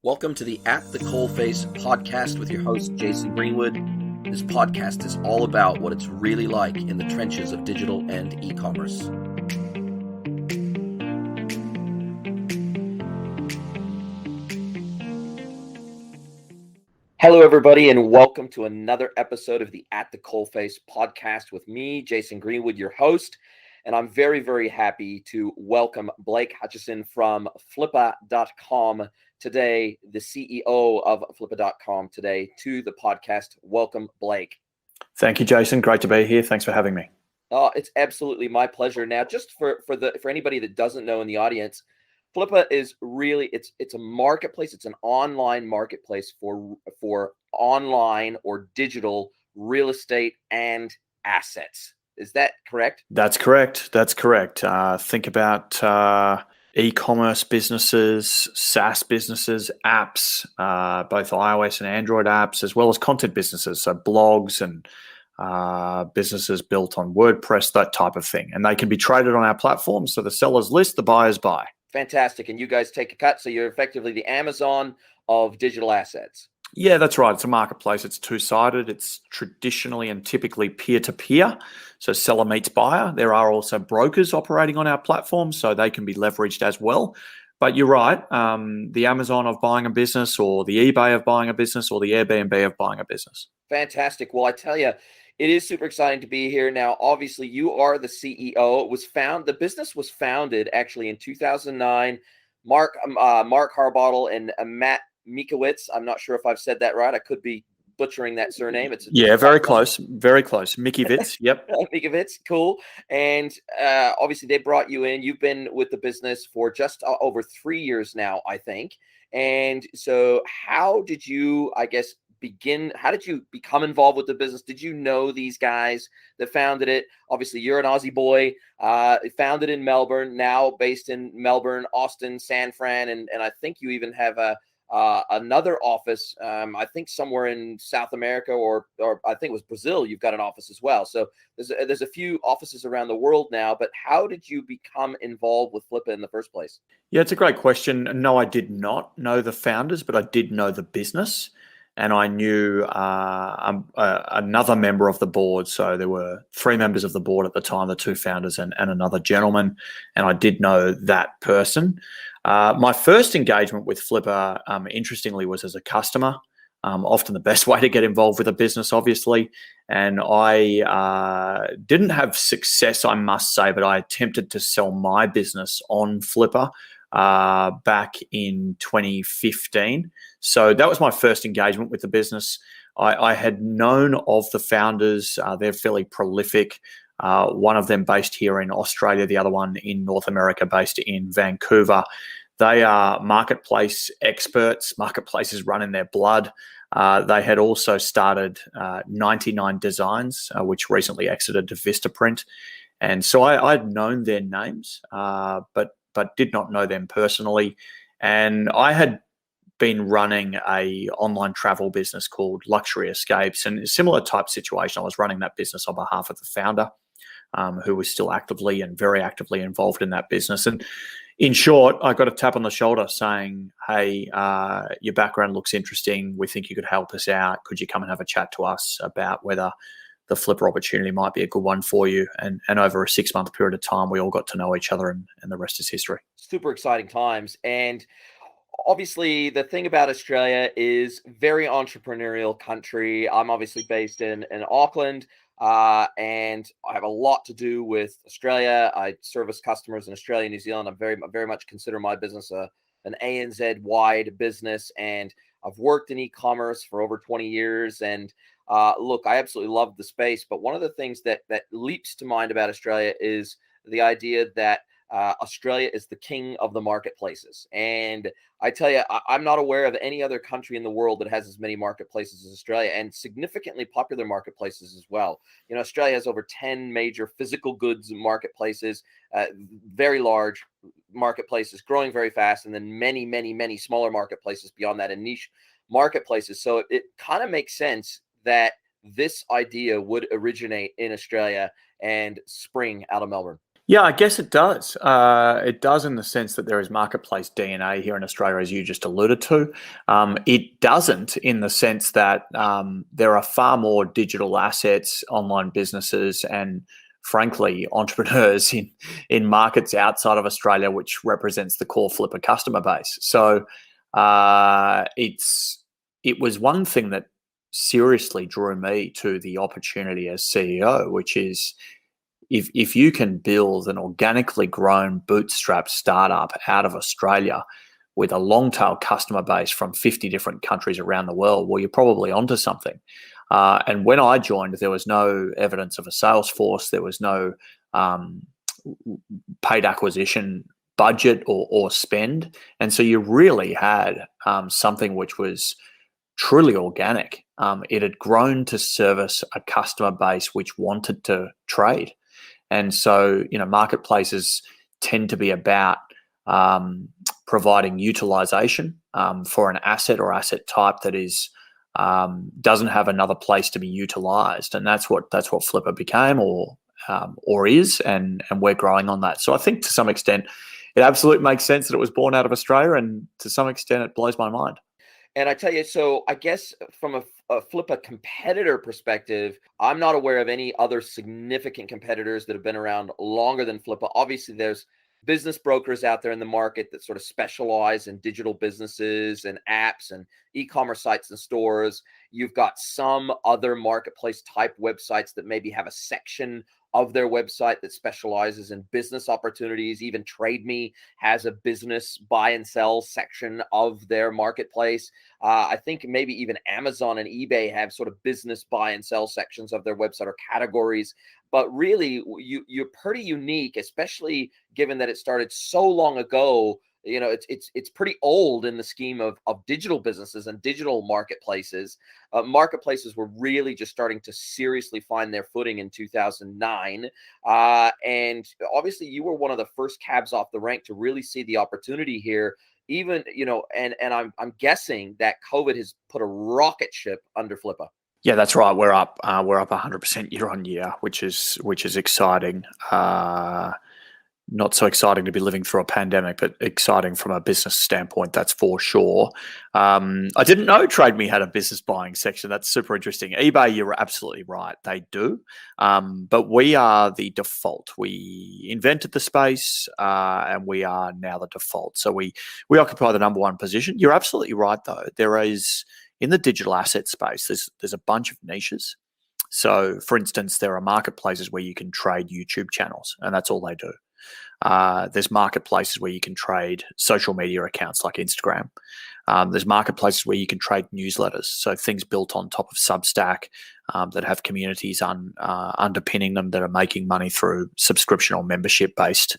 Welcome to the At the Coalface podcast with your host, Jason Greenwood. This podcast is all about what it's really like in the trenches of digital and e-commerce. Hello, everybody, and welcome to another episode of the At the Coalface podcast with me, Jason Greenwood, your host. And I'm very, very happy to welcome Blake Hutchison from Flippa.com today, the CEO of Flippa.com today, to the podcast. Welcome, Blake. Thank you, Jason. Great to be here. Thanks for having me. It's absolutely my pleasure. Now, just for anybody that doesn't know in the audience, Flippa is really it's a marketplace. It's an online marketplace for online or digital real estate and assets. Is that correct? That's correct. Think about e-commerce businesses, SaaS businesses, apps, both iOS and Android apps, as well as content businesses, so blogs and businesses built on WordPress, that type of thing. And they can be traded on our platform. So the sellers list, the buyers buy. Fantastic. And you guys take a cut. So you're effectively the Amazon of digital assets. Yeah, that's right. It's a marketplace. It's two-sided. It's traditionally and typically peer-to-peer. So seller meets buyer. There are also brokers operating on our platform, so they can be leveraged as well. But you're right. The Amazon of buying a business, or the eBay of buying a business, or the Airbnb of buying a business. Fantastic. Well, I tell you, it is super exciting to be here. Now, obviously, you are the CEO. The business was founded actually in 2009. Mark Harbottle and Matt Mikowitz. I'm not sure if I've said that right. I could be butchering that surname. Very close. Mikowitz. Yep. Mikowitz, cool. And obviously, they brought you in. You've been with the business for just over 3 years now, I think. And so, how did you, how did you become involved with the business? Did you know these guys that founded it? Obviously, you're an Aussie boy, founded in Melbourne, now based in Melbourne, Austin, San Fran, and I think you even have another office, I think somewhere in South America, or I think it was Brazil. You've got an office as well. So there's a few offices around the world now. But how did you become involved with Flippa in the first place? Yeah, it's a great question. No, I did not know the founders, but I did know the business. And I knew another member of the board. So there were 3 members of the board at the time, the 2 founders and another gentleman. And I did know that person. My first engagement with Flippa, interestingly, was as a customer. Often the best way to get involved with a business, obviously. And I didn't have success, I must say, but I attempted to sell my business on Flippa back in 2015. So that was my first engagement with the business. I had known of the founders. They're fairly prolific. One of them based here in Australia, the other one in North America, based in Vancouver. They are marketplace experts. Marketplaces run in their blood. They had also started 99 Designs, which recently exited to Vistaprint. And so I'd known their names, but did not know them personally. And I had been running a online travel business called Luxury Escapes, and a similar type situation. I was running that business on behalf of the founder, who was still actively and very actively involved in that business. And in short, I got a tap on the shoulder saying, "Hey, your background looks interesting. We think you could help us out. Could you come and have a chat to us about whether the Flippa opportunity might be a good one for you?" And over a 6-month period of time, we all got to know each other, and the rest is history. Super exciting times. And obviously, the thing about Australia is very entrepreneurial country. I'm obviously based in Auckland, and I have a lot to do with Australia. I service customers in Australia and New Zealand. I very much consider my business an ANZ-wide business, and I've worked in e-commerce for over 20 years. And look, I absolutely love the space. But one of the things that leaps to mind about Australia is the idea that Australia is the king of the marketplaces. And I tell you, I'm not aware of any other country in the world that has as many marketplaces as Australia, and significantly popular marketplaces as well. You know, Australia has over 10 major physical goods marketplaces, very large marketplaces, growing very fast, and then many, many, many smaller marketplaces beyond that, and niche marketplaces. So it kind of makes sense that this idea would originate in Australia and spring out of Melbourne. Yeah, I guess it does. It does in the sense that there is marketplace DNA here in Australia, as you just alluded to. It doesn't in the sense that there are far more digital assets, online businesses, and frankly, entrepreneurs in markets outside of Australia, which represents the core Flippa customer base. So it was one thing that seriously drew me to the opportunity as CEO, which is if you can build an organically grown bootstrap startup out of Australia with a long tail customer base from 50 different countries around the world, well, you're probably onto something. And when I joined, there was no evidence of a sales force. There was no paid acquisition budget or spend. And so you really had something which was truly organic. It had grown to service a customer base which wanted to trade. And so, marketplaces tend to be about providing utilization for an asset or asset type that is doesn't have another place to be utilized, and that's what Flippa became or is, and we're growing on that. So I think to some extent, it absolutely makes sense that it was born out of Australia, and to some extent, it blows my mind. And I tell you, so I guess from a Flippa competitor perspective, I'm not aware of any other significant competitors that have been around longer than Flippa. Obviously, there's business brokers out there in the market that sort of specialize in digital businesses and apps and e-commerce sites and stores. You've got some other marketplace type websites that maybe have a section of their website that specializes in business opportunities. Even TradeMe has a business buy and sell section of their marketplace. I think maybe even Amazon and eBay have sort of business buy and sell sections of their website or categories. But really, you're pretty unique, especially given that it started so long ago. It's pretty old in the scheme of digital businesses and digital marketplaces. Marketplaces were really just starting to seriously find their footing in 2009, and obviously you were one of the first cabs off the rank to really see the opportunity here. Even and I'm guessing that COVID has put a rocket ship under Flippa. Yeah, that's right. We're up 100% year on year, which is exciting. Not so exciting to be living through a pandemic, but exciting from a business standpoint, that's for sure. I didn't know TradeMe had a business buying section. That's super interesting. eBay, you're absolutely right. They do. But we are the default. We invented the space and we are now the default. So we occupy the number one position. You're absolutely right, though. There is, in the digital asset space, there's a bunch of niches. So, for instance, there are marketplaces where you can trade YouTube channels, and that's all they do. There's marketplaces where you can trade social media accounts like Instagram. There's marketplaces where you can trade newsletters, so things built on top of Substack that have communities underpinning them that are making money through subscription or membership-based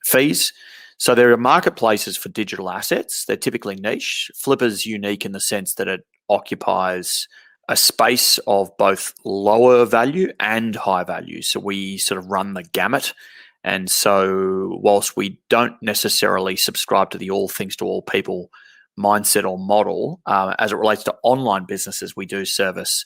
fees. So there are marketplaces for digital assets. They're typically niche. Flippa's unique in the sense that it occupies a space of both lower value and high value. So we sort of run the gamut. And so whilst we don't necessarily subscribe to the all things to all people mindset or model, as it relates to online businesses, we do service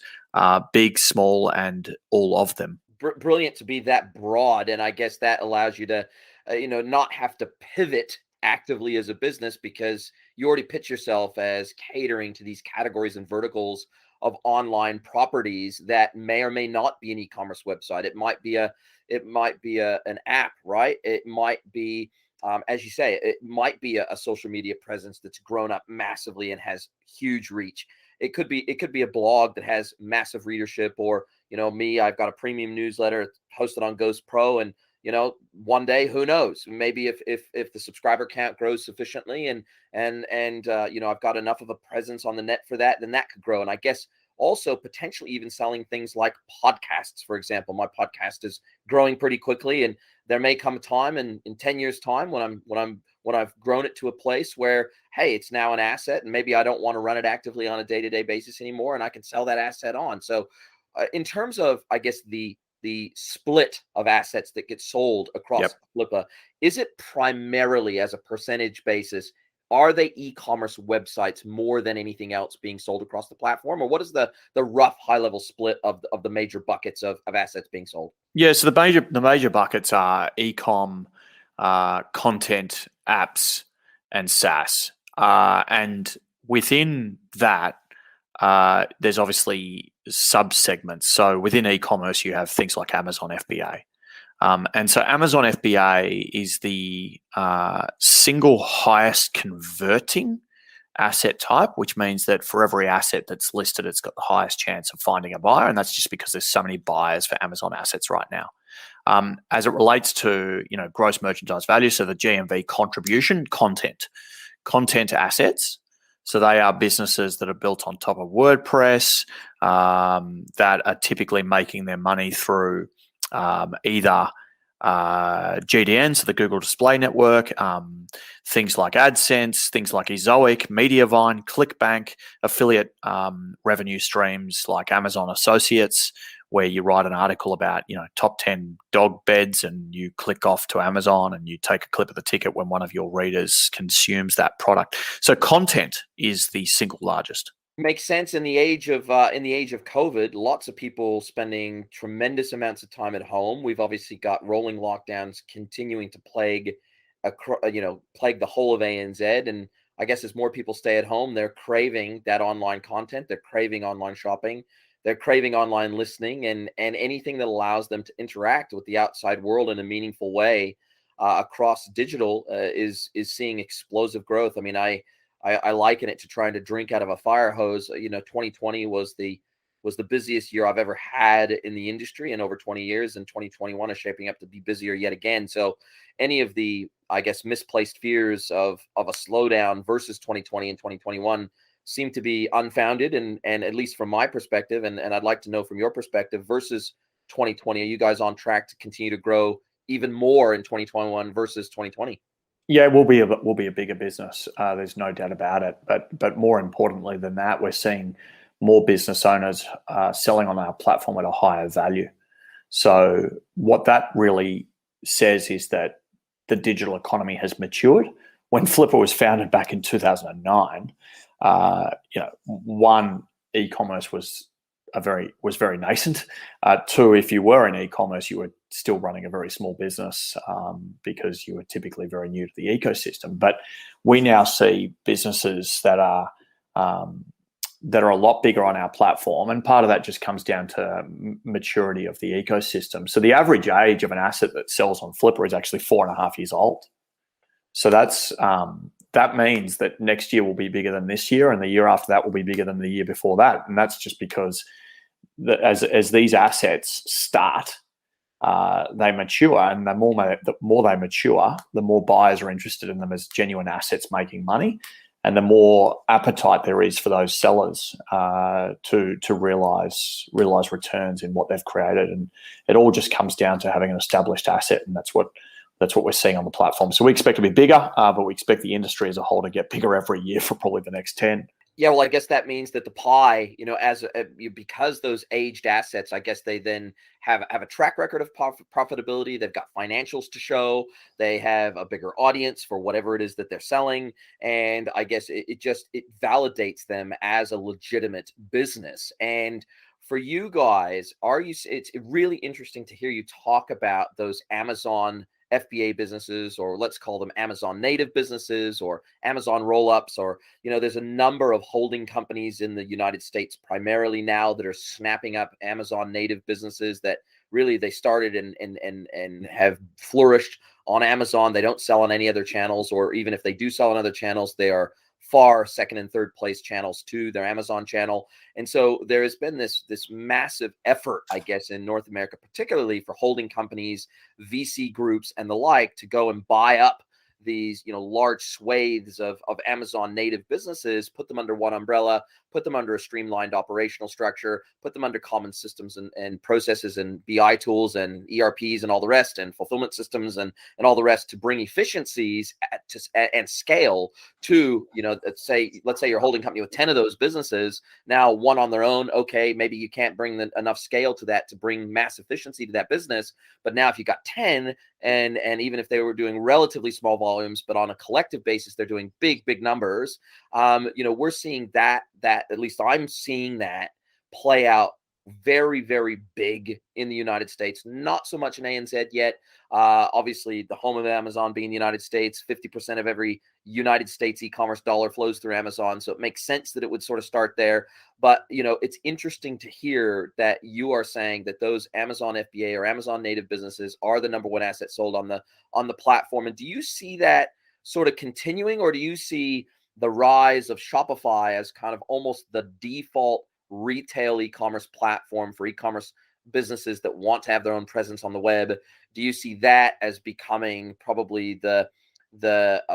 big, small, and all of them. Brilliant to be that broad. And I guess that allows you to, not have to pivot actively as a business because you already pitch yourself as catering to these categories and verticals of online properties that may or may not be an e-commerce website. It might be an app, right? It might be, as you say, it might be a social media presence that's grown up massively and has huge reach. It could be a blog that has massive readership, or me, I've got a premium newsletter hosted on Ghost Pro, and one day, who knows, maybe if the subscriber count grows sufficiently and I've got enough of a presence on the net for that, then that could grow. And I guess also potentially even selling things like podcasts, for example. My podcast is growing pretty quickly, and there may come a time in 10 years time when I've grown it to a place where, hey, it's now an asset, and maybe I don't want to run it actively on a day-to-day basis anymore, and I can sell that asset on. So in terms of, I guess, the split of assets that get sold across Flippa, is it primarily as a percentage basis are they e-commerce websites more than anything else being sold across the platform, or what is the rough high level split of the major buckets of assets being sold? Yeah, so the major buckets are e-com, content, apps, and SaaS. And within that, there's obviously sub-segments. So within e-commerce, you have things like Amazon FBA. And so Amazon FBA is the single highest converting asset type, which means that for every asset that's listed, it's got the highest chance of finding a buyer. And that's just because there's so many buyers for Amazon assets right now. As it relates to, gross merchandise value, so the GMV contribution, content assets. So they are businesses that are built on top of WordPress, that are typically making their money through either GDN, so the Google Display Network, things like AdSense, things like Ezoic, Mediavine, ClickBank, affiliate revenue streams like Amazon Associates, where you write an article about, top 10 dog beds, and you click off to Amazon and you take a clip of the ticket when one of your readers consumes that product. So content is the single largest. Makes sense. In the age of COVID, lots of people spending tremendous amounts of time at home. We've obviously got rolling lockdowns continuing to plague the whole of ANZ. And I guess as more people stay at home, they're craving that online content. They're craving online shopping. They're craving online listening, and anything that allows them to interact with the outside world in a meaningful way across digital is seeing explosive growth. I mean, I liken it to trying to drink out of a fire hose. 2020 was the busiest year I've ever had in the industry in over 20 years, and 2021 is shaping up to be busier yet again. So any of the, I guess, misplaced fears of a slowdown versus 2020 and 2021 seem to be unfounded, and at least from my perspective, and I'd like to know from your perspective, versus 2020, are you guys on track to continue to grow even more in 2021 versus 2020? Yeah, we'll be a bigger business. There's no doubt about it. But more importantly than that, we're seeing more business owners selling on our platform at a higher value. So what that really says is that the digital economy has matured. When Flippa was founded back in 2009, one, e-commerce was very nascent. Two, if you were in e-commerce, you were still running a very small business because you were typically very new to the ecosystem. But we now see businesses that are a lot bigger on our platform, and part of that just comes down to maturity of the ecosystem. So the average age of an asset that sells on Flippa is actually 4.5 years old. So that means that next year will be bigger than this year, and the year after that will be bigger than the year before that. And that's just because as these assets start, they mature, and the more they mature, the more buyers are interested in them as genuine assets making money, and the more appetite there is for those sellers to realize returns in what they've created. And it all just comes down to having an established asset, and that's what we're seeing on the platform. So we expect to be bigger, but we expect the industry as a whole to get bigger every year for probably the next 10. Yeah, well, I guess that means that the pie, because those aged assets, I guess they then have a track record of profitability. They've got financials to show. They have a bigger audience for whatever it is that they're selling, and I guess it validates them as a legitimate business. And for you guys, it's really interesting to hear you talk about those Amazon FBA businesses, or let's call them Amazon native businesses, or Amazon roll-ups, or there's a number of holding companies in the United States primarily now that are snapping up Amazon native businesses that really they started and have flourished on Amazon. They don't sell on any other channels, or even if they do sell on other channels, they are far second and third place channels to their Amazon channel. And so there has been this massive effort, I guess, in North America, particularly for holding companies, VC groups, and the like, to go and buy up these large swathes of Amazon native businesses, put them under one umbrella, put them under a streamlined operational structure, put them under common systems and processes and BI tools and ERPs and all the rest, and fulfillment systems and all the rest, to bring efficiencies and scale to, let's say you're holding company with 10 of those businesses. Now one on their own, okay, maybe you can't bring enough scale to that to bring mass efficiency to that business. But now if you got 10, and even if they were doing relatively small volume volumes, but on a collective basis, they're doing big numbers. We're seeing that at least I'm seeing that play out very big in the United States. Not so much in ANZ yet. Obviously, the home of Amazon being the United States, 50% of every United States e-commerce dollar flows through Amazon. So it makes sense that it would sort of start there. But, it's interesting to hear that you are saying that those Amazon FBA or Amazon native businesses are the number one asset sold on the platform. And do you see that sort of continuing, or do you see the rise of Shopify as kind of almost the default retail e-commerce platform for e-commerce businesses that want to have their own presence on the web? Do you see that as becoming probably the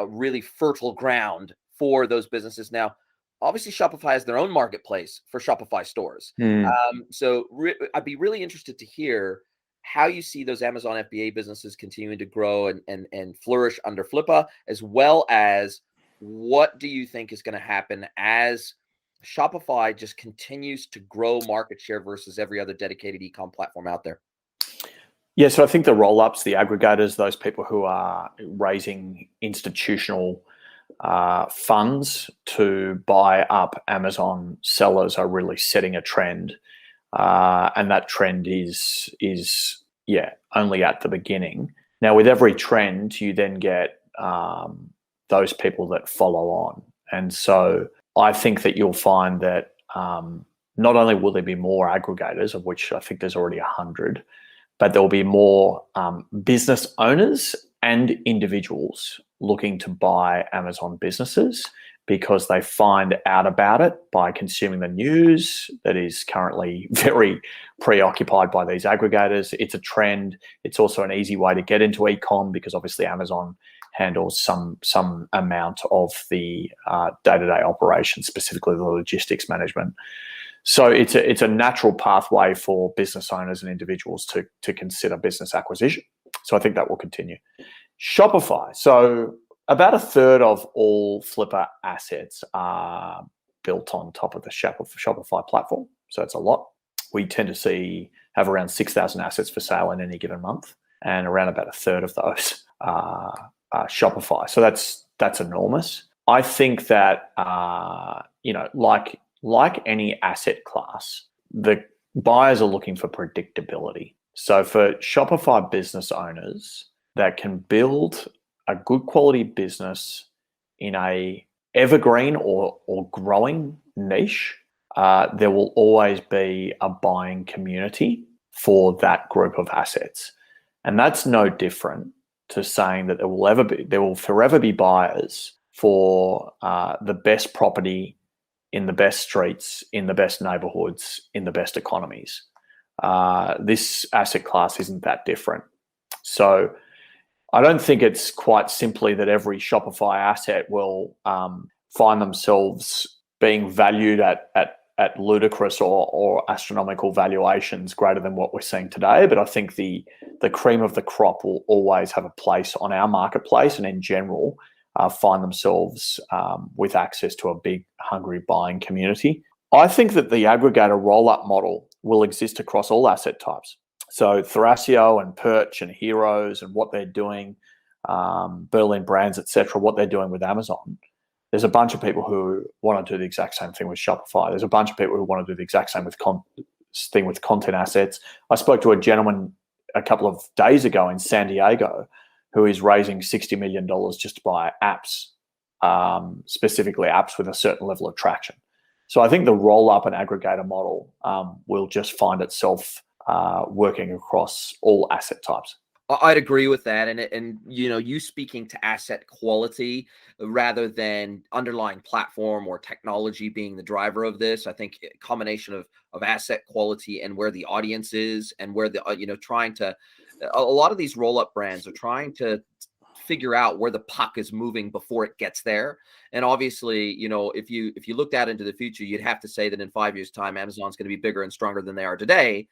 really fertile ground for those businesses? Now, obviously, Shopify has their own marketplace for Shopify stores. I'd be really interested to hear how you see those Amazon FBA businesses continuing to grow and flourish under Flippa, as well as what do you think is going to happen as Shopify just continues to grow market share versus every other dedicated e-com platform out there? Yeah, so I think the roll-ups, the aggregators, those people who are raising institutional funds to buy up Amazon sellers are really setting a trend, and that trend is only at the beginning. Now, with every trend, you then get those people that follow on, and so I think that you'll find that not only will there be more aggregators, of which I think there's already 100, but there will be more business owners and individuals looking to buy Amazon businesses because they find out about it by consuming the news that is currently very preoccupied by these aggregators. It's a trend. It's also an easy way to get into e-com because obviously Amazon handles some amount of the day-to-day operations, specifically the logistics management. So it's a natural pathway for business owners and individuals to consider business acquisition. So I think that will continue. Shopify. So about a third of all Flippa assets are built on top of the Shopify platform. So it's a lot. We tend to have around 6,000 assets for sale in any given month, and around about a third of those are Shopify. So that's enormous. I think that like any asset class, the buyers are looking for predictability. So for Shopify business owners that can build a good quality business in a evergreen or growing niche, there will always be a buying community for that group of assets. And that's no different to saying that there will forever be buyers for the best property in the best streets, in the best neighborhoods, in the best economies. This asset class isn't that different. So I don't think it's quite simply that every Shopify asset will find themselves being valued at ludicrous or astronomical valuations greater than what we're seeing today. But I think the cream of the crop will always have a place on our marketplace, and in general find themselves with access to a big, hungry buying community. I think that the aggregator roll-up model will exist across all asset types. So Thrasio and Perch and Heroes and what they're doing, Berlin Brands, etc., what they're doing with Amazon. There's a bunch of people who want to do the exact same thing with Shopify. There's a bunch of people who want to do the exact same thing with content assets. I spoke to a gentleman a couple of days ago in San Diego who is raising $60 million just to buy apps, specifically apps with a certain level of traction. So I think the roll-up and aggregator model will just find itself working across all asset types. I'd agree with that, and you speaking to asset quality rather than underlying platform or technology being the driver of this. I think a combination of asset quality and where the audience is and where the a lot of these roll-up brands are trying to figure out where the puck is moving before it gets there. And obviously, if you looked out into the future, you'd have to say that in 5 years' time, Amazon's going to be bigger and stronger than they are today.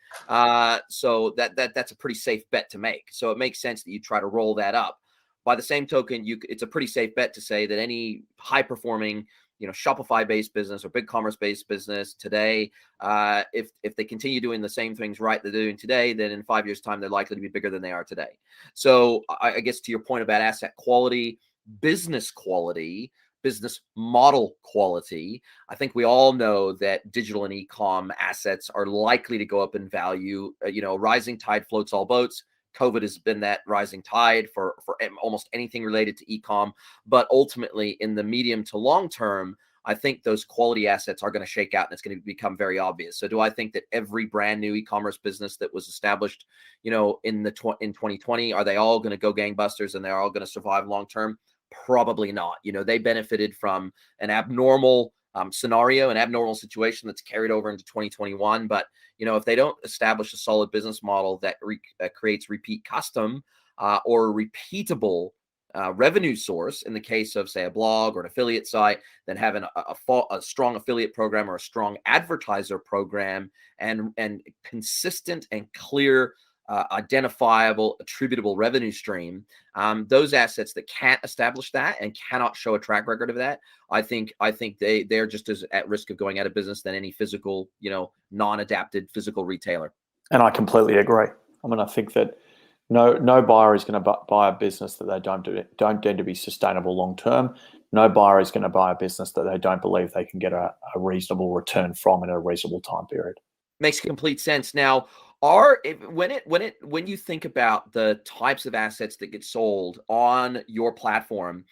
So that's a pretty safe bet to make. So it makes sense that you try to roll that up. By the same token, it's a pretty safe bet to say that any high-performing Shopify-based business or BigCommerce-based business today, if they continue doing the same things right they're doing today, then in 5 years' time, they're likely to be bigger than they are today. So I guess to your point about asset quality, business quality, business model quality. I think we all know that digital and e-com assets are likely to go up in value. Rising tide floats all boats. COVID has been that rising tide for almost anything related to e-com. But ultimately, in the medium to long term, I think those quality assets are going to shake out and it's going to become very obvious. So do I think that every brand new e-commerce business that was established, in 2020, are they all going to go gangbusters and they're all going to survive long term? Probably not. They benefited from an abnormal scenario, an abnormal situation that's carried over into 2021. But, if they don't establish a solid business model that creates repeat custom or repeatable revenue source, in the case of, say, a blog or an affiliate site, then having a strong affiliate program or a strong advertiser program and consistent and clear identifiable, attributable revenue stream, those assets that can't establish that and cannot show a track record of that, I think they're just as at risk of going out of business than any physical, non-adapted physical retailer. And I completely agree. I mean, I think that no buyer is going to buy a business that they don't deem to be sustainable long term. No buyer is going to buy a business that they don't believe they can get a reasonable return from in a reasonable time period. Makes complete sense. Now, when you think about the types of assets that get sold on your platform,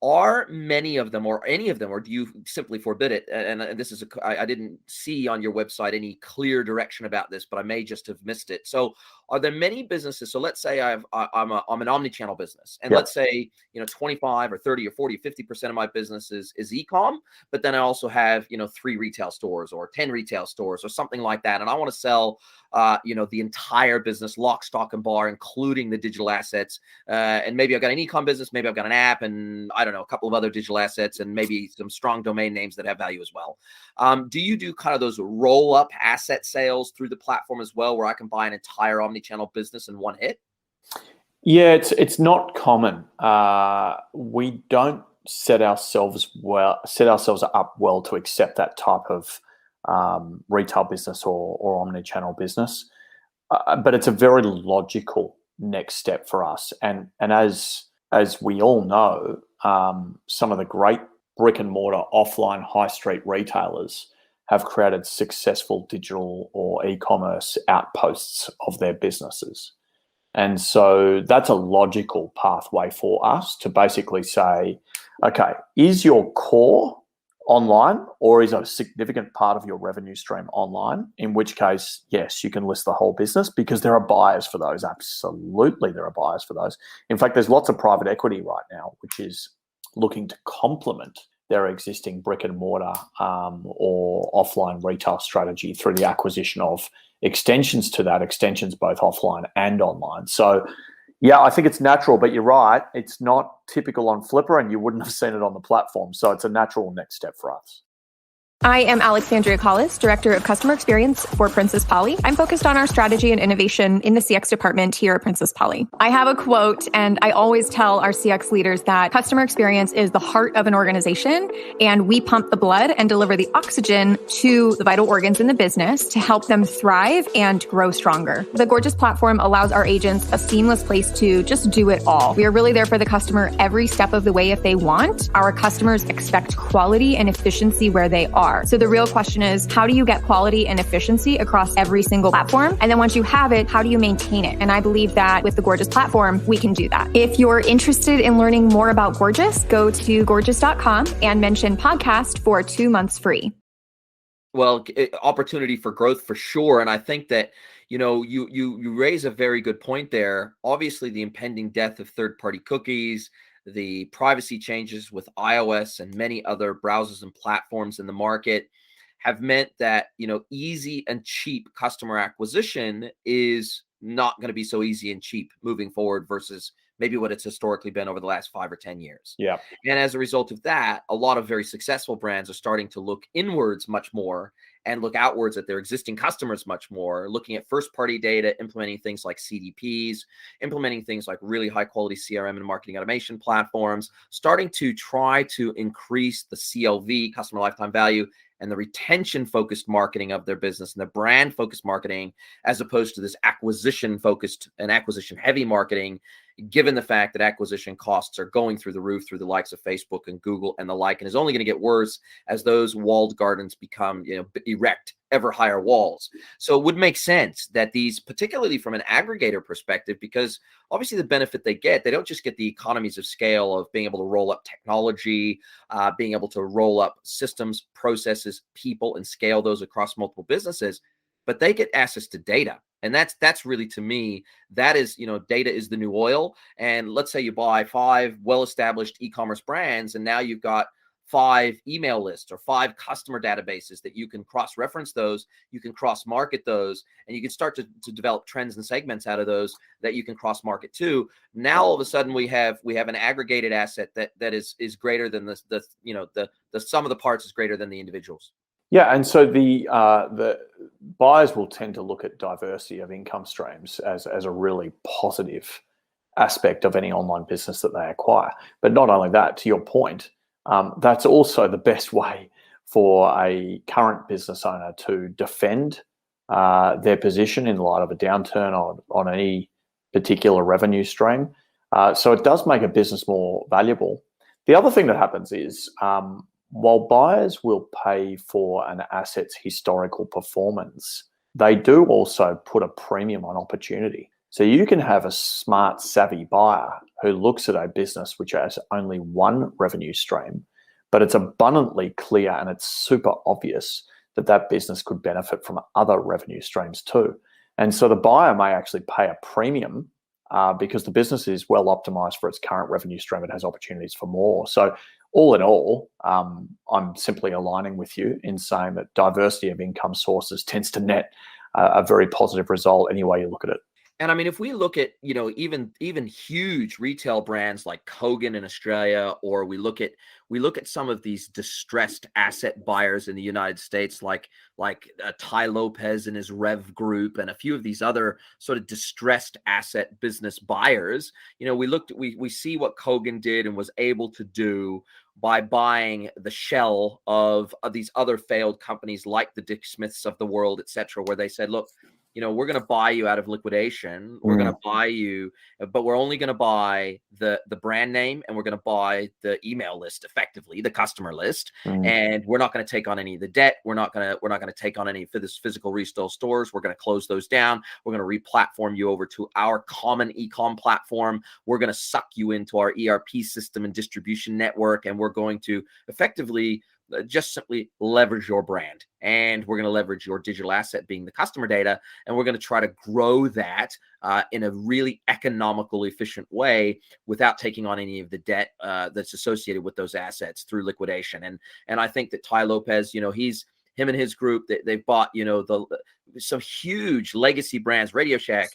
are many of them or any of them, or do you simply forbid it? And this is I didn't see on your website any clear direction about this, but I may just have missed it. So are there many businesses? So let's say I'm an omni-channel business, and let's say 25 or 30 or 40, 50% of my business is e-com, but then I also have 3 retail stores or 10 retail stores or something like that, and I want to sell the entire business, lock, stock, and bar, including the digital assets. And maybe I've got an e-com business, maybe I've got an app, and I don't know, a couple of other digital assets, and maybe some strong domain names that have value as well. Do you do kind of those roll-up asset sales through the platform as well, where I can buy an entire omni-channel business in one hit? Yeah, it's not common. We don't set ourselves up well to accept that type of retail business or omni-channel business, but it's a very logical next step for us. And as we all know, some of the great brick and mortar offline high street retailers have created successful digital or e-commerce outposts of their businesses. And so that's a logical pathway for us to basically say, okay, is your core online, or is a significant part of your revenue stream online? In which case, yes, you can list the whole business, because there are buyers for those. Absolutely, there are buyers for those. In fact, there's lots of private equity right now, which is looking to complement their existing brick and mortar or offline retail strategy through the acquisition of extensions to that, extensions both offline and online. So yeah, I think it's natural, but you're right. It's not typical on Flippa, and you wouldn't have seen it on the platform. So it's a natural next step for us. I am Alexandria Collis, Director of Customer Experience for Princess Polly. I'm focused on our strategy and innovation in the CX department here at Princess Polly. I have a quote, and I always tell our CX leaders that customer experience is the heart of an organization, and we pump the blood and deliver the oxygen to the vital organs in the business to help them thrive and grow stronger. The Gorgeous platform allows our agents a seamless place to just do it all. We are really there for the customer every step of the way if they want. Our customers expect quality and efficiency where they are. So the real question is, how do you get quality and efficiency across every single platform? And then once you have it, how do you maintain it? And I believe that with the Gorgeous platform, we can do that. If you're interested in learning more about Gorgeous, go to gorgeous.com and mention podcast for 2 months free. Well, opportunity for growth for sure. And I think that, you raise a very good point there. Obviously, the impending death of third-party cookies, the privacy changes with iOS and many other browsers and platforms in the market have meant that, easy and cheap customer acquisition is not going to be so easy and cheap moving forward versus maybe what it's historically been over the last 5 or 10 years. Yeah. And as a result of that, a lot of very successful brands are starting to look inwards much more and look outwards at their existing customers much more, looking at first-party data, implementing things like CDPs, implementing things like really high-quality CRM and marketing automation platforms, starting to try to increase the CLV, customer lifetime value, and the retention focused marketing of their business and the brand focused marketing, as opposed to this acquisition focused and acquisition heavy marketing, given the fact that acquisition costs are going through the roof through the likes of Facebook and Google and the like, and is only going to get worse as those walled gardens become, erect ever higher walls. So it would make sense that these, particularly from an aggregator perspective, because obviously the benefit they don't just get the economies of scale of being able to roll up technology, being able to roll up systems, processes, people, and scale those across multiple businesses, but they get access to data. And that's really, to me, that is, data is the new oil. And let's say you buy 5 well-established e-commerce brands, and now you've got 5 email lists or 5 customer databases that you can cross-reference those, you can cross-market those, and you can start to develop trends and segments out of those that you can cross-market too. Now all of a sudden we have an aggregated asset that is greater than the sum of the parts is greater than the individuals. Yeah, and so the buyers will tend to look at diversity of income streams as a really positive aspect of any online business that they acquire. But not only that, to your point, that's also the best way for a current business owner to defend their position in light of a downturn on any particular revenue stream. So it does make a business more valuable. The other thing that happens is while buyers will pay for an asset's historical performance, they do also put a premium on opportunity. So you can have a smart, savvy buyer who looks at a business which has only one revenue stream, but it's abundantly clear and it's super obvious that that business could benefit from other revenue streams too. And so the buyer may actually pay a premium because the business is well optimized for its current revenue stream. It has opportunities for more. So all in all, I'm simply aligning with you in saying that diversity of income sources tends to net a very positive result any way you look at it. And I mean, if we look at, even huge retail brands like Kogan in Australia, or we look at some of these distressed asset buyers in the United States, like Ty Lopez and his Rev Group, and a few of these other sort of distressed asset business buyers, we see what Kogan did and was able to do by buying the shell of these other failed companies like the Dick Smiths of the world, et cetera, where they said, look, we're going to buy you out of liquidation. We're going to buy you, but we're only going to buy the brand name, and we're going to buy the email list, effectively the customer list. And we're not going to take on any of the debt. We're not going to take on any for this physical retail stores. We're going to close those down. We're going to re-platform you over to our common e-com platform. We're going to suck you into our ERP system and distribution network. And we're going to effectively just simply leverage your brand, and we're going to leverage your digital asset being the customer data, and we're going to try to grow that in a really economical, efficient way without taking on any of the debt that's associated with those assets through liquidation. And I think that Ty Lopez, him and his group, they've bought some huge legacy brands, Radio Shack,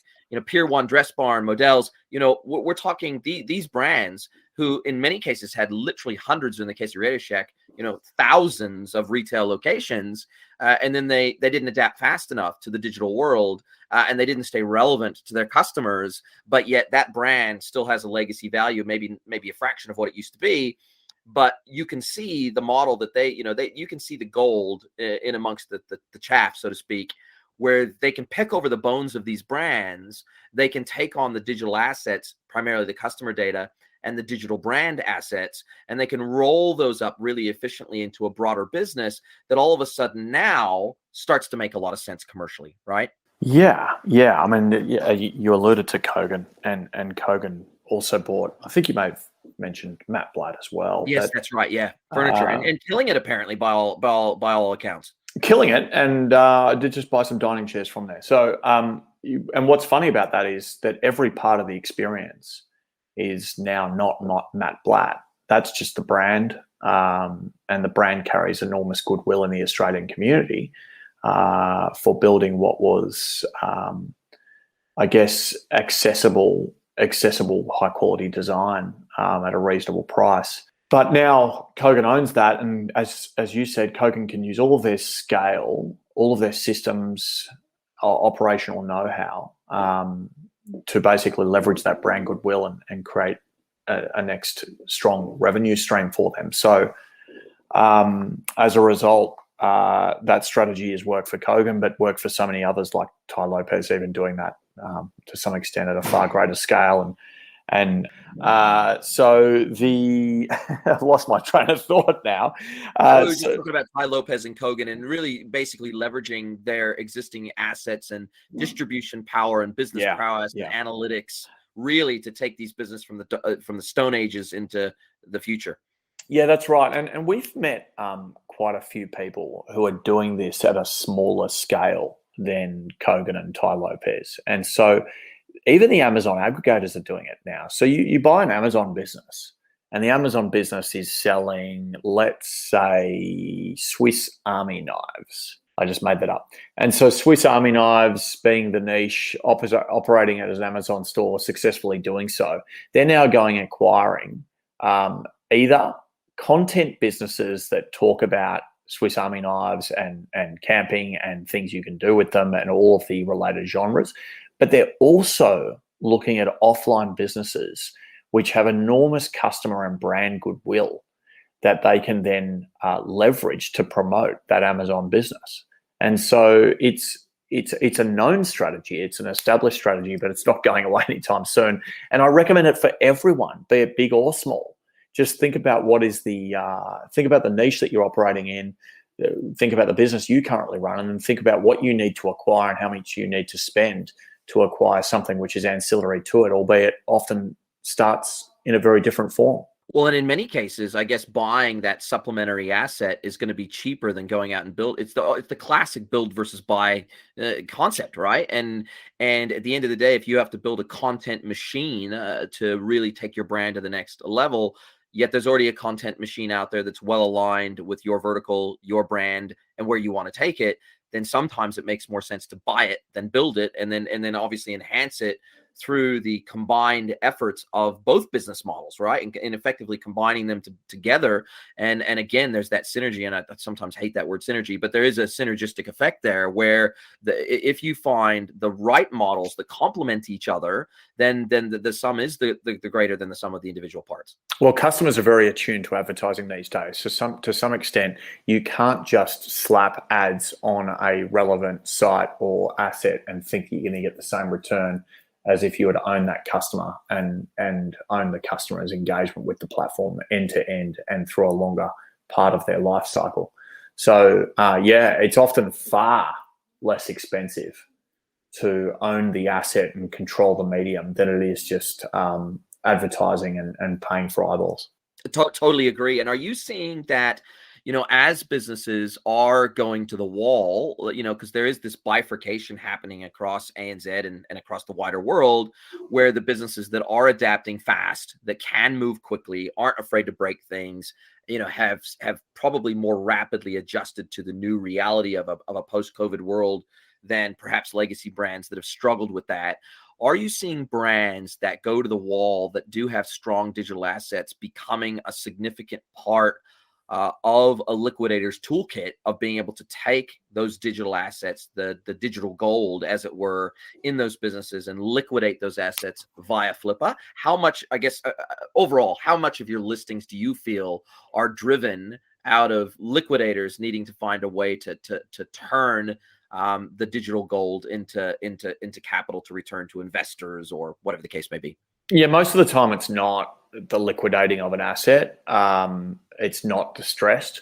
Pier 1, Dress Barn, Models. We're talking these brands who in many cases had literally hundreds, in the case of Radio Shack, thousands of retail locations. And then they didn't adapt fast enough to the digital world, and they didn't stay relevant to their customers. But yet that brand still has a legacy value, maybe a fraction of what it used to be. But you can see the model that you can see the gold in amongst the chaff, so to speak, where they can pick over the bones of these brands. They can take on the digital assets, primarily the customer data and the digital brand assets, and they can roll those up really efficiently into a broader business that all of a sudden now starts to make a lot of sense commercially, right? Yeah. I mean, you alluded to Kogan, and Kogan also bought, I think you may have mentioned Matt Blatt as well. Yes, that's right. Yeah, furniture and killing it apparently by all accounts. Killing it, and I did just buy some dining chairs from there. So, and what's funny about that is that every part of the experience is now not Matt Blatt. That's just the brand, and the brand carries enormous goodwill in the Australian community for building what was, I guess, accessible, high quality design at a reasonable price. But now Kogan owns that, and as you said, Kogan can use all of their scale, all of their systems, operational know-how to basically leverage that brand goodwill and create a next strong revenue stream for them. So as a result, that strategy has worked for Kogan, but worked for so many others, like Tai Lopez, even doing that to some extent at a far greater scale. And so I've lost my train of thought now. We were just talking about Tai Lopez and Kogan, and really basically leveraging their existing assets and distribution power and business prowess and analytics, really to take these business from the Stone Ages into the future. Yeah, that's right. And we've met quite a few people who are doing this at a smaller scale than Kogan and Tai Lopez. And so even the Amazon aggregators are doing it now. So you buy an Amazon business, and the Amazon business is selling, let's say, Swiss Army knives. I just made that up. And so Swiss Army knives being the niche, operating it as an Amazon store, successfully doing so, they're now going acquiring either content businesses that talk about Swiss Army knives and camping and things you can do with them and all of the related genres. But they're also looking at offline businesses which have enormous customer and brand goodwill that they can then leverage to promote that Amazon business. And so it's a known strategy, it's an established strategy, but it's not going away anytime soon. And I recommend it for everyone, be it big or small. Just think about think about the niche that you're operating in, think about the business you currently run, and then think about what you need to acquire and how much you need to spend to acquire something which is ancillary to it, albeit often starts in a very different form. Well, and in many cases, I guess buying that supplementary asset is going to be cheaper than going out and build. It's the classic build versus buy concept, right? And at the end of the day, if you have to build a content machine to really take your brand to the next level, yet there's already a content machine out there that's well aligned with your vertical, your brand, and where you want to take it, then sometimes it makes more sense to buy it than build it, and then obviously enhance it through the combined efforts of both business models, right? And effectively combining them together. And again, there's that synergy, and I sometimes hate that word synergy, but there is a synergistic effect there where if you find the right models that complement each other, then the sum is the greater than the sum of the individual parts. Well, customers are very attuned to advertising these days. So to some extent, you can't just slap ads on a relevant site or asset and think you're going to get the same return as if you were to own that customer and own the customer's engagement with the platform end to end and through a longer part of their life cycle. So it's often far less expensive to own the asset and control the medium than it is just advertising and paying for eyeballs. Totally agree. And are you seeing that, as businesses are going to the wall, because there is this bifurcation happening across ANZ and across the wider world, where the businesses that are adapting fast, that can move quickly, aren't afraid to break things, have probably more rapidly adjusted to the new reality of a post-COVID world than perhaps legacy brands that have struggled with that. Are you seeing brands that go to the wall that do have strong digital assets becoming a significant part of a liquidator's toolkit of being able to take those digital assets, the digital gold, as it were, in those businesses and liquidate those assets via Flippa? How much, I guess, overall, how much of your listings do you feel are driven out of liquidators needing to find a way to turn the digital gold into capital to return to investors or whatever the case may be? Yeah, most of the time it's not the liquidating of an asset. It's not distressed.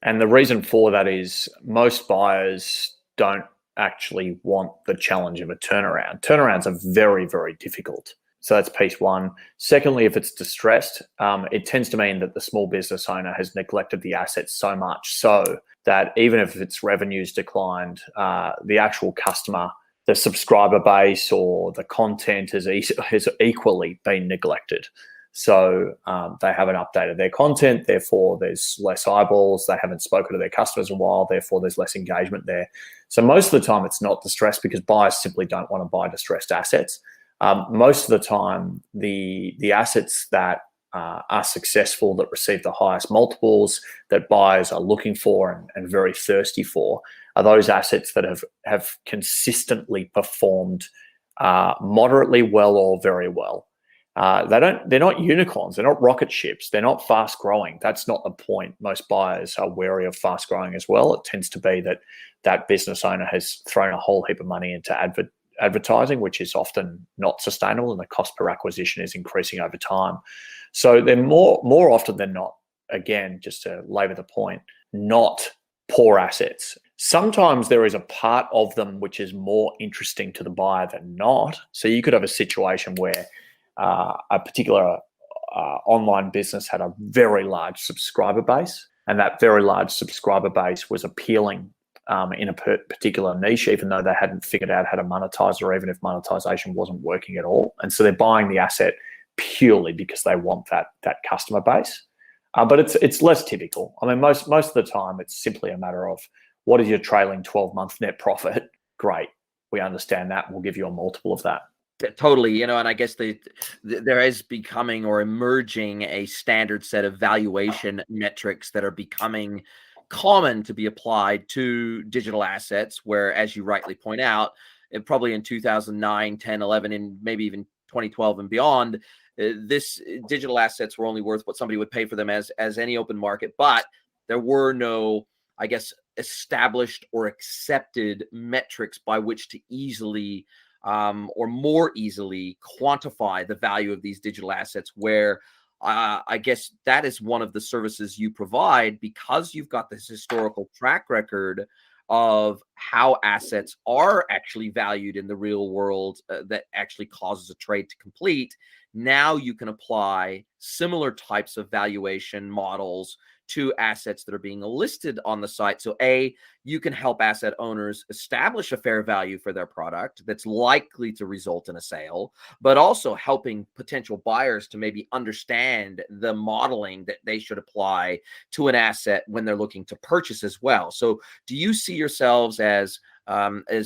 And the reason for that is most buyers don't actually want the challenge of a turnaround. Turnarounds are very, very difficult. So that's piece one. Secondly, if it's distressed, it tends to mean that the small business owner has neglected the assets so much so that even if its revenues declined, the actual customer, the subscriber base or the content has equally been neglected. So they haven't updated their content, therefore there's less eyeballs. They haven't spoken to their customers in a while, therefore there's less engagement there. So most of the time it's not distressed because buyers simply don't want to buy distressed assets. Most of the time, the assets that are successful, that receive the highest multiples, that buyers are looking for and very thirsty for, are those assets that have consistently performed moderately well or very well. They're not unicorns. They're not rocket ships. They're not fast growing. That's not the point. Most buyers are wary of fast growing as well. It tends to be that business owner has thrown a whole heap of money into advertising, which is often not sustainable, and the cost per acquisition is increasing over time. So they're more often than not, again, just to labour the point, not poor assets. Sometimes there is a part of them which is more interesting to the buyer than not. So you could have a situation where a particular online business had a very large subscriber base, and that very large subscriber base was appealing in a particular niche, even though they hadn't figured out how to monetize, or even if monetization wasn't working at all. And so they're buying the asset purely because they want that customer base. But it's less typical. I mean, most of the time, it's simply a matter of, what is your trailing 12-month net profit? Great. We understand that. We'll give you a multiple of that. Totally, and I guess there is becoming or emerging a standard set of valuation metrics that are becoming common to be applied to digital assets, where, as you rightly point out, probably in 2009, 10, 11, and maybe even 2012 and beyond, this digital assets were only worth what somebody would pay for them as any open market, but there were no, I guess, established or accepted metrics by which to easily or more easily quantify the value of these digital assets, where I guess that is one of the services you provide, because you've got this historical track record of how assets are actually valued in the real world that actually causes a trade to complete. Now you can apply similar types of valuation models to assets that are being listed on the site. So you can help asset owners establish a fair value for their product that's likely to result in a sale, but also helping potential buyers to maybe understand the modeling that they should apply to an asset when they're looking to purchase as well. So do you see yourselves as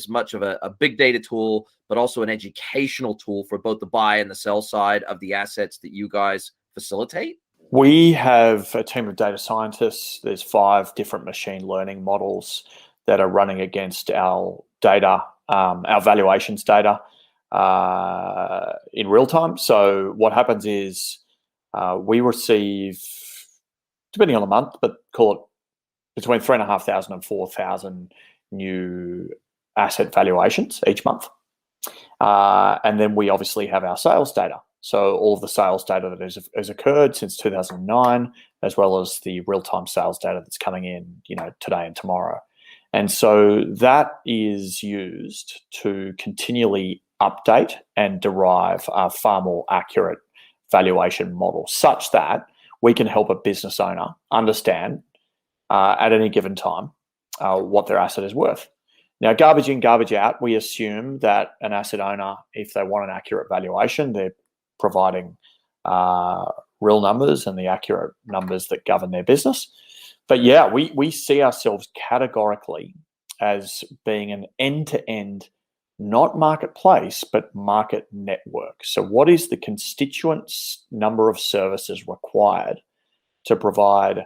much of a big data tool, but also an educational tool for both the buy and the sell side of the assets that you guys facilitate? We have a team of data scientists. There's 5 different machine learning models that are running against our data, our valuations data in real time. So what happens is we receive, depending on the month, but call it between 3,500 and 4,000 new asset valuations each month. And then we obviously have our sales data. So all of the sales data that has occurred since 2009, as well as the real-time sales data that's coming in, today and tomorrow. And so that is used to continually update and derive a far more accurate valuation model, such that we can help a business owner understand at any given time what their asset is worth. Now, garbage in, garbage out, we assume that an asset owner, if they want an accurate valuation, they're providing real numbers and the accurate numbers that govern their business. But yeah, we see ourselves categorically as being an end-to-end, not marketplace, but market network. So what is the constituent number of services required to provide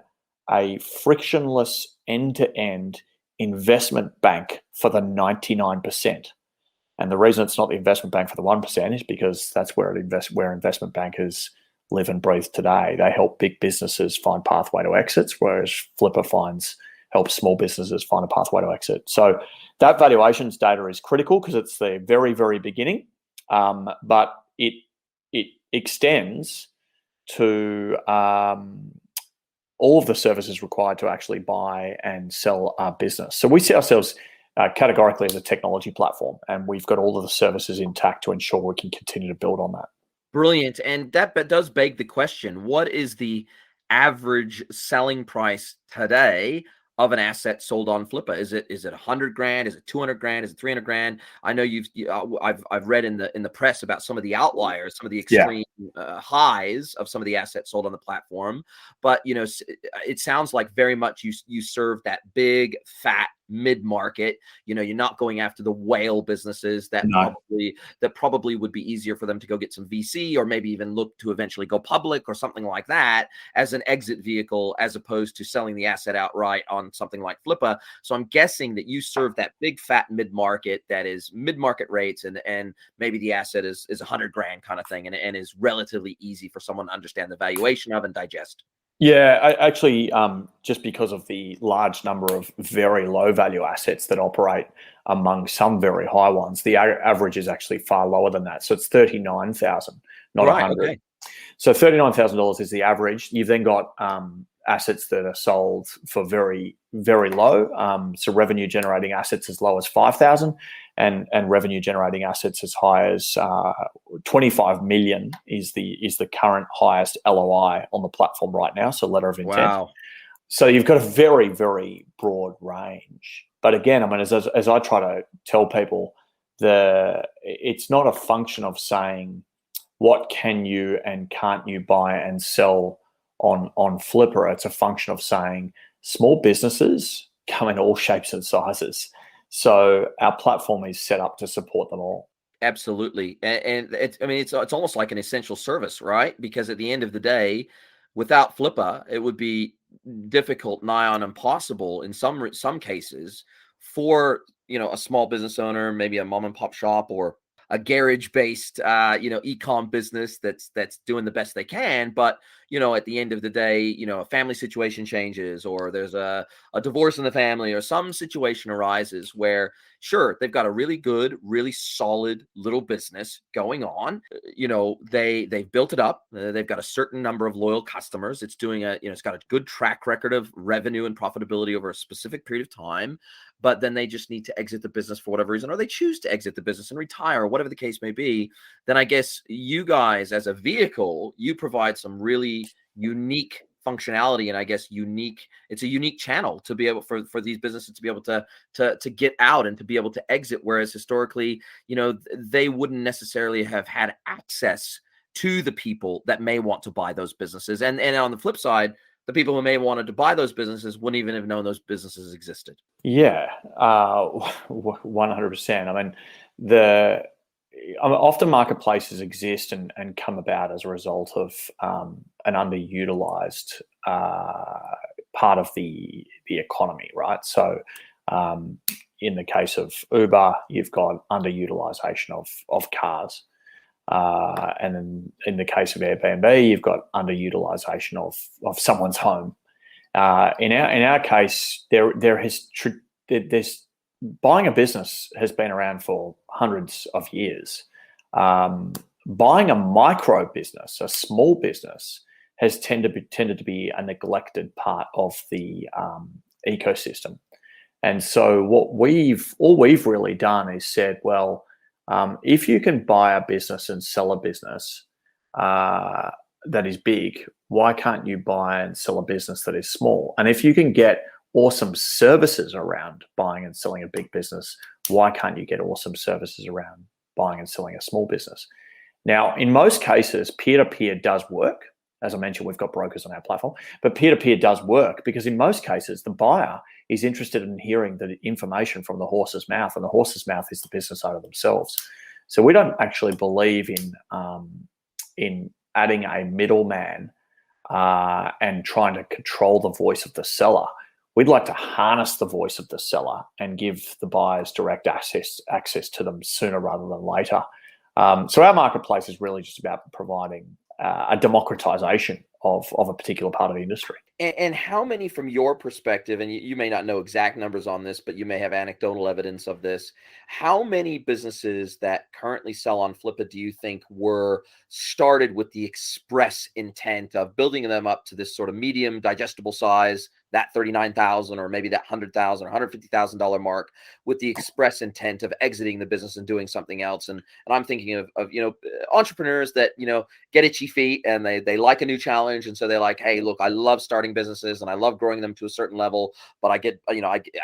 a frictionless end-to-end investment bank for the 99%? And the reason it's not the investment bank for the 1% is because that's where investment bankers live and breathe today. They help big businesses find pathway to exits, whereas Flippa helps small businesses find a pathway to exit. So that valuations data is critical because it's the very, very beginning, but it extends to all of the services required to actually buy and sell our business. So we see ourselves categorically as a technology platform, and we've got all of the services intact to ensure we can continue to build on that. Brilliant. And that does beg the question, what is the average selling price today of an asset sold on Flippa? Is it 100 grand? Is it 200 grand? Is it 300 grand? I know I've read in the press about some of the outliers, some of the extreme highs of some of the assets sold on the platform. But it sounds like very much you serve that big fat mid-market. You're not going after the whale businesses that probably would be easier for them to go get some VC, or maybe even look to eventually go public or something like that as an exit vehicle, as opposed to selling the asset outright on something like Flippa. So I'm guessing that you serve that big fat mid-market that is mid-market rates, and maybe the asset is $100,000 kind of thing, and is relatively easy for someone to understand the valuation of and digest. Yeah, I actually, just because of the large number of very low value assets that operate among some very high ones, the average is actually far lower than that. So it's 39,000, not 100. Okay. So $39,000 is the average. You've then got assets that are sold for very, very low. So revenue generating assets as low as 5,000, and revenue generating assets as high as 25 million is the current highest LOI on the platform right now. So letter of intent. Wow. So you've got a very, very broad range. But again, I mean, as I try to tell people, it's not a function of saying what can you and can't you buy and sell on Flippa. It's a function of saying small businesses come in all shapes and sizes. So our platform is set up to support them all. Absolutely. And it's almost like an essential service, right? Because at the end of the day, without Flippa, it would be difficult, nigh on impossible in some cases for, a small business owner, maybe a mom and pop shop, or a garage-based, e-com business that's doing the best they can. But, at the end of the day, a family situation changes, or there's a divorce in the family, or some situation arises where, sure, they've got a really good, really solid little business going on. They've built it up. They've got a certain number of loyal customers. It's doing it's got a good track record of revenue and profitability over a specific period of time. But then they just need to exit the business for whatever reason, or they choose to exit the business and retire, or whatever the case may be. Then I guess you guys, as a vehicle, you provide some really unique functionality, and I guess it's a unique channel to be able for these businesses to be able to get out and to be able to exit, whereas historically, they wouldn't necessarily have had access to the people that may want to buy those businesses. And on the flip side, the people who may have wanted to buy those businesses wouldn't even have known those businesses existed. Yeah, 100%. I mean, often marketplaces exist and come about as a result of an underutilized part of the economy, right? So in the case of Uber, you've got underutilization of cars. And then in the case of Airbnb, you've got underutilization of someone's home. In our case, there's buying a business has been around for hundreds of years. Buying a micro business, a small business, has tended to be a neglected part of the ecosystem. And so all we've really done is said, well, if you can buy a business and sell a business that is big, why can't you buy and sell a business that is small? And if you can get awesome services around buying and selling a big business, why can't you get awesome services around buying and selling a small business? Now, in most cases, peer-to-peer does work. As I mentioned, we've got brokers on our platform, but peer-to-peer does work because in most cases, the buyer is interested in hearing the information from the horse's mouth, and the horse's mouth is the business owner themselves. So we don't actually believe in adding a middleman and trying to control the voice of the seller. We'd like to harness the voice of the seller and give the buyers direct access to them sooner rather than later. So our marketplace is really just about providing a democratization of a particular part of the industry. And how many, from your perspective, and you may not know exact numbers on this, but you may have anecdotal evidence of this, how many businesses that currently sell on Flippa do you think were started with the express intent of building them up to this sort of medium digestible size, that 39,000 or maybe that 100,000 or $150,000 mark, with the express intent of exiting the business and doing something else? And I'm thinking of entrepreneurs that get itchy feet and they like a new challenge, and so they're like, hey, look, I love starting businesses and I love growing them to a certain level, but I get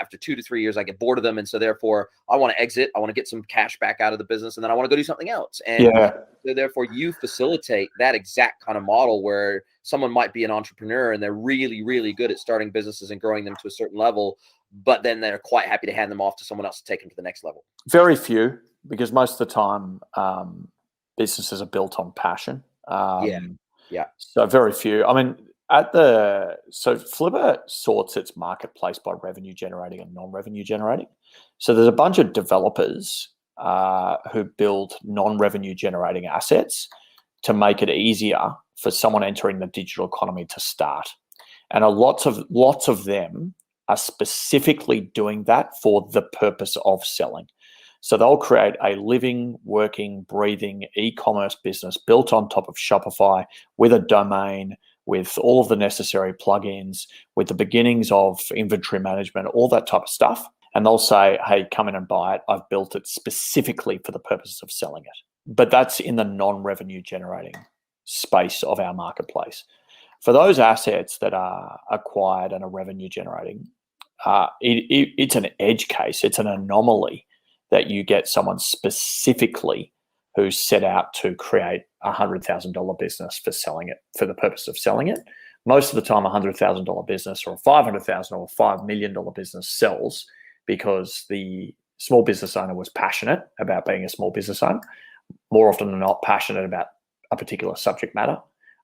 after 2 to 3 years I get bored of them, and so therefore I want to exit. I want to get some cash back out of the business, and then I want to go do something else. And so therefore you facilitate that exact kind of model where someone might be an entrepreneur and they're really, really good at starting businesses and growing them to a certain level, but then they're quite happy to hand them off to someone else to take them to the next level? Very few, because most of the time businesses are built on passion. Yeah. So very few. I mean, so Flippa sorts its marketplace by revenue generating and non-revenue generating. So there's a bunch of developers who build non-revenue generating assets to make it easier for someone entering the digital economy to start. And lots of them are specifically doing that for the purpose of selling. So they'll create a living, working, breathing e-commerce business built on top of Shopify with a domain, with all of the necessary plugins, with the beginnings of inventory management, all that type of stuff. And they'll say, hey, come in and buy it. I've built it specifically for the purposes of selling it. But that's in the non-revenue generating space of our marketplace. For those assets that are acquired and are revenue generating, it's an edge case. It's an anomaly that you get someone specifically who set out to create a $100,000 business for selling it, for the purpose of selling it. Most of the time, a $100,000 business or a $500,000 or $5 million business sells because the small business owner was passionate about being a small business owner, more often than not passionate about a particular subject matter,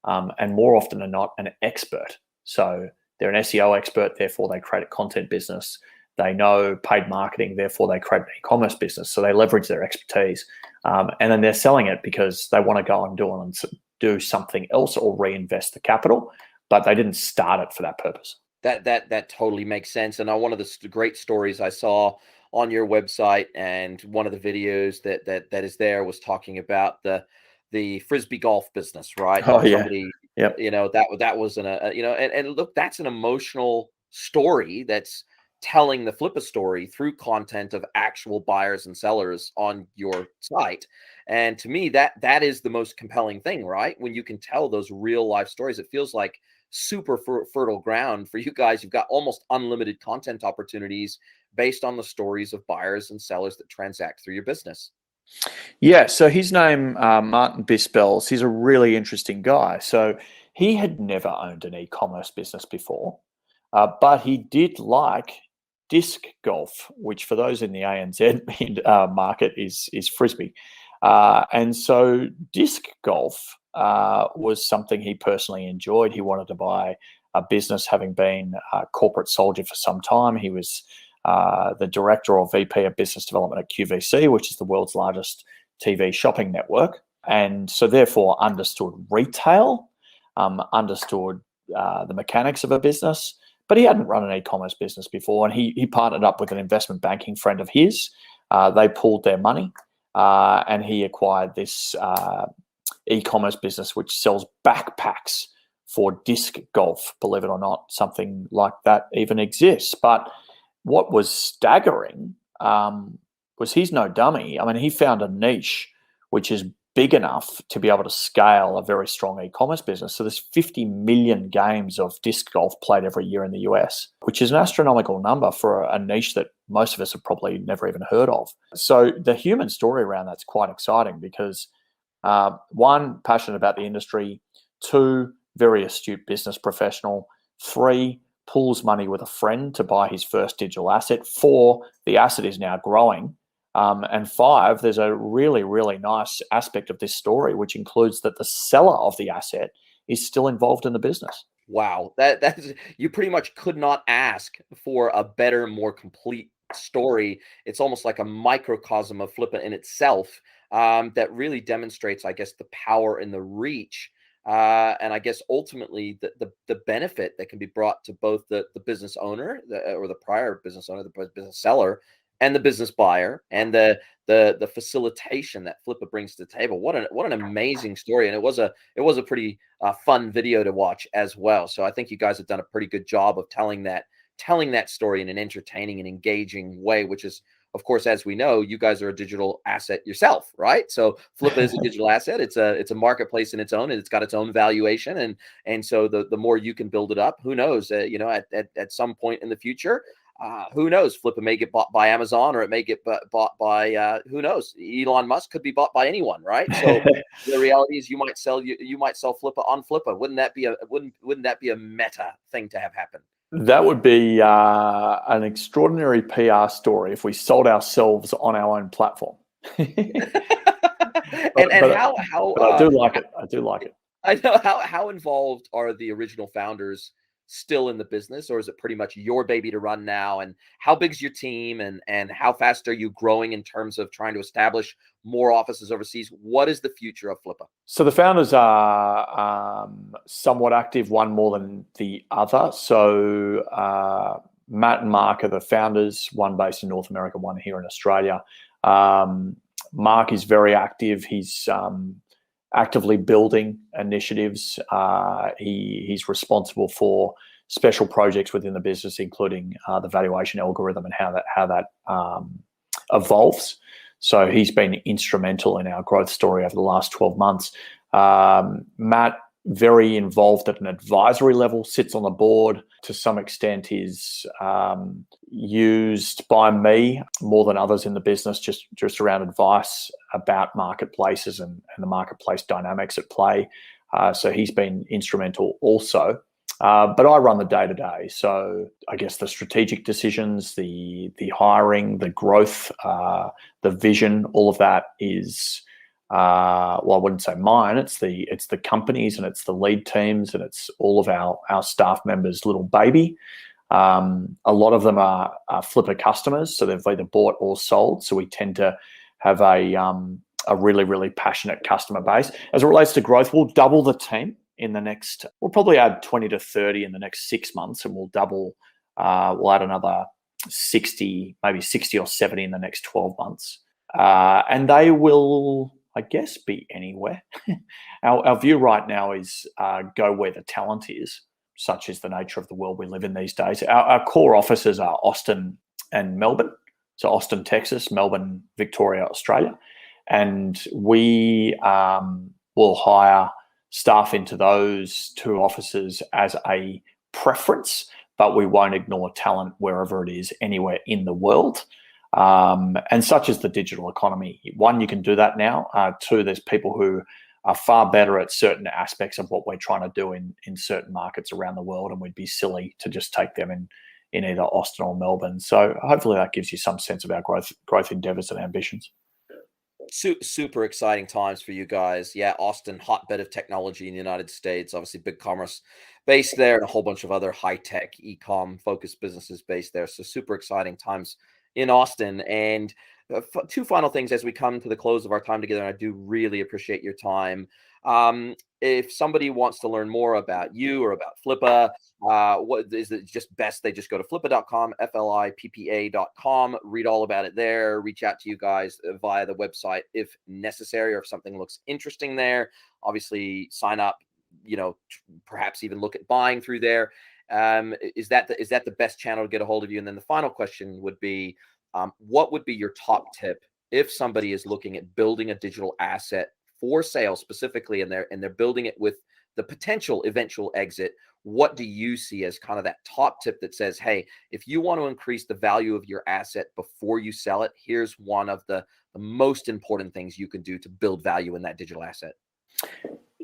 and more often than not an expert. So they're an SEO expert, therefore they create a content business. They know paid marketing, therefore they create an e-commerce business. So they leverage their expertise, and then they're selling it because they want to go and do something else or reinvest the capital, but they didn't start it for that purpose. That totally makes sense. And one of the great stories I saw on your website, and one of the videos that is there, was talking about the Frisbee golf business, right? Oh, yeah. Somebody, Yep. that was and look, that's an emotional story that's telling the Flippa story through content of actual buyers and sellers on your site. And to me, that is the most compelling thing, right? When you can tell those real life stories, it feels like super fertile ground for you guys. You've got almost unlimited content opportunities based on the stories of buyers and sellers that transact through your business. Yeah, so his name, Martin Bispels, he's a really interesting guy. So he had never owned an e-commerce business before, but he did like disc golf, which for those in the ANZ market is Frisbee. And so disc golf was something he personally enjoyed. He wanted to buy a business, having been a corporate soldier for some time. He was the director or VP of business development at QVC, which is the world's largest TV shopping network. And so therefore understood retail, understood the mechanics of a business, but he hadn't run an e-commerce business before. And he partnered up with an investment banking friend of his. They pooled their money, and he acquired this e-commerce business which sells backpacks for disc golf. Believe it or not, something like that even exists. But what was staggering was he's no dummy. I mean, he found a niche which is big enough to be able to scale a very strong e-commerce business. So there's 50 million games of disc golf played every year in the US, which is an astronomical number for a niche that most of us have probably never even heard of. So the human story around that's quite exciting because one, passionate about the industry, two, very astute business professional, three, pools money with a friend to buy his first digital asset, four, the asset is now growing, and five, there's a really, really nice aspect of this story, which includes that the seller of the asset is still involved in the business. Wow, that's, you pretty much could not ask for a better, more complete story. It's almost like a microcosm of Flippa in itself, that really demonstrates, I guess, the power and the reach, and I guess ultimately the benefit that can be brought to both the business owner, or the prior business owner, the business seller, and the business buyer, and the facilitation that Flippa brings to the table. What an amazing story, and it was a pretty fun video to watch as well. So I think you guys have done a pretty good job of telling that story in an entertaining and engaging way, which is, of course, as we know, you guys are a digital asset yourself, right? So Flippa is a digital asset. It's a marketplace in its own, and it's got its own valuation. And so the more you can build it up, who knows, at some point in the future, who knows, Flippa may get bought by Amazon, or it may get bought by, who knows, Elon Musk could be bought by anyone, right? So the reality is you might sell Flippa on Flippa. Wouldn't that be a meta thing to have happen? That would be an extraordinary PR story if we sold ourselves on our own platform. And how but I do like it. I do like it. I know how involved are the original founders still in the business, or is it pretty much your baby to run now? And how big's your team, and how fast are you growing in terms of trying to establish more offices overseas? What is the future of Flippa? So the founders are somewhat active, one more than the other. So Matt and Mark are the founders, one based in North America, one here in Australia. Mark is very active. He's actively building initiatives. He's responsible for special projects within the business, including the valuation algorithm and how that evolves. So he's been instrumental in our growth story over the last 12 months. Matt, very involved at an advisory level, sits on the board. To some extent is used by me more than others in the business, just around advice about marketplaces and the marketplace dynamics at play. So he's been instrumental also. But I run the day-to-day. So I guess the strategic decisions, the hiring, the growth, the vision, all of that is, well, I wouldn't say mine. It's the companies, and it's the lead teams, and it's all of our staff members' little baby. A lot of them are Flippa customers, so they've either bought or sold. So we tend to have a really, really passionate customer base. As it relates to growth, we'll double the team in the next, we'll probably add 20 to 30 in the next 6 months, and we'll add another 60, maybe 60 or 70 in the next 12 months. And they will, I guess, be anywhere. Our view right now is go where the talent is, such is the nature of the world we live in these days. Our core offices are Austin and Melbourne. So Austin, Texas, Melbourne, Victoria, Australia. And we will hire staff into those two offices as a preference, but we won't ignore talent wherever it is, anywhere in the world. And such is the digital economy. One, you can do that now. Two, there's people who are far better at certain aspects of what we're trying to do in certain markets around the world, and we'd be silly to just take them in either Austin or Melbourne. So hopefully that gives you some sense of our growth endeavors and ambitions. Super exciting times for you guys. Yeah, Austin, hotbed of technology in the United States, obviously big commerce based there, and a whole bunch of other high-tech e-com focused businesses based there. So super exciting times in Austin. And two final things as we come to the close of our time together, and I do really appreciate your time. If somebody wants to learn more about you or about Flippa, what is it just best they just go to flippa.com, flippa.com, read all about it there, reach out to you guys via the website if necessary, or if something looks interesting there, obviously sign up, perhaps even look at buying through there. Is that the best channel to get a hold of you? And then the final question would be, what would be your top tip if somebody is looking at building a digital asset for sale specifically, and they're building it with the potential eventual exit? What do you see as kind of that top tip that says, hey, if you want to increase the value of your asset before you sell it, here's one of the most important things you can do to build value in that digital asset?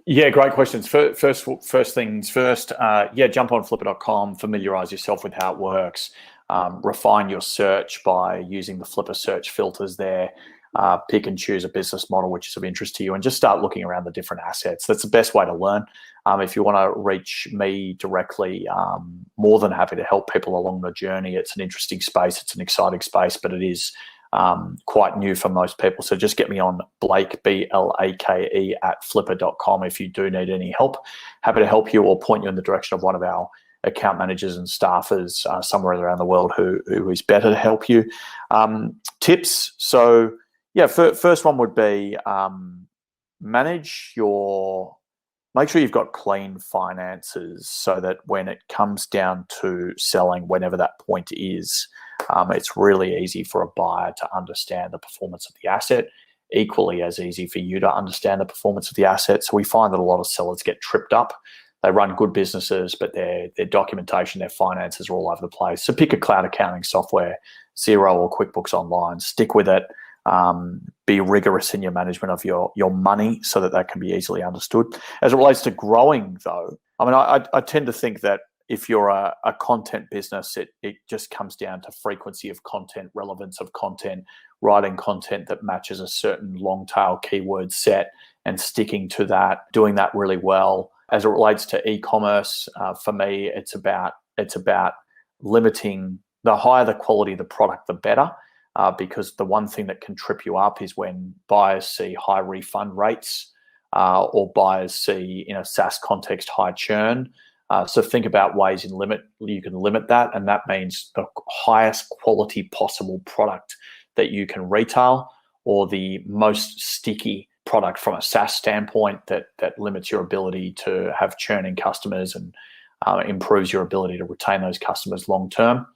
Yeah, great questions. First things first, jump on flippa.com, familiarize yourself with how it works, refine your search by using the Flippa search filters there, pick and choose a business model which is of interest to you, and just start looking around the different assets. That's the best way to learn. If you want to reach me directly, more than happy to help people along the journey. It's an interesting space. It's an exciting space, but it is quite new for most people. So just get me on Blake, BLAKE, @flippa.com if you do need any help. Happy to help you or point you in the direction of one of our account managers and staffers somewhere around the world who is better to help you. Tips. So yeah, first one would be make sure you've got clean finances so that when it comes down to selling, whenever that point is, it's really easy for a buyer to understand the performance of the asset, equally as easy for you to understand the performance of the asset. So we find that a lot of sellers get tripped up. They run good businesses, but their documentation, their finances are all over the place. So pick a cloud accounting software, Xero or QuickBooks Online, stick with it. Be rigorous in your management of your money so that can be easily understood. As it relates to growing, though, I mean, I tend to think that if you're a content business, it just comes down to frequency of content, relevance of content, writing content that matches a certain long tail keyword set and sticking to that, doing that really well. As it relates to e-commerce, for me, it's about limiting. The higher the quality of the product, the better, because the one thing that can trip you up is when buyers see high refund rates or buyers see, in a SaaS context, high churn. So think about ways you can limit that, and that means the highest quality possible product that you can retail, or the most sticky product from a SaaS standpoint that limits your ability to have churning customers and improves your ability to retain those customers long term.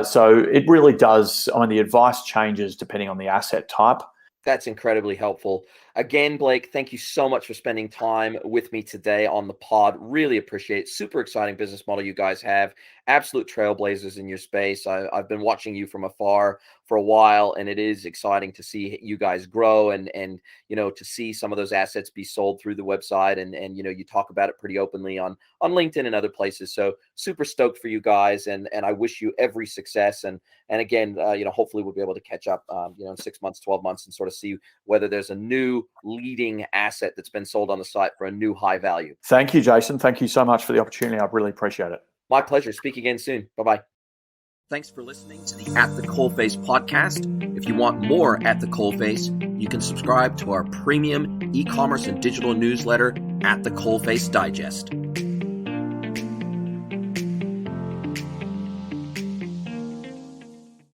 So it really does. I mean, the advice changes depending on the asset type. That's incredibly helpful. Again, Blake, thank you so much for spending time with me today on the pod. Really appreciate it. Super exciting business model you guys have. Absolute trailblazers in your space. I've been watching you from afar for a while, and it is exciting to see you guys grow and to see some of those assets be sold through the website. And you talk about it pretty openly on LinkedIn and other places. So super stoked for you guys, and I wish you every success. And again, hopefully we'll be able to catch up, in 6 months, 12 months, and sort of see whether there's a new leading asset that's been sold on the site for a new high value. Thank you, Jason. Thank you so much for the opportunity. I really appreciate it. My pleasure. Speak again soon. Bye-bye. Thanks for listening to the At the Coalface podcast. If you want more At the Coalface, you can subscribe to our premium e-commerce and digital newsletter, At the Coalface Digest.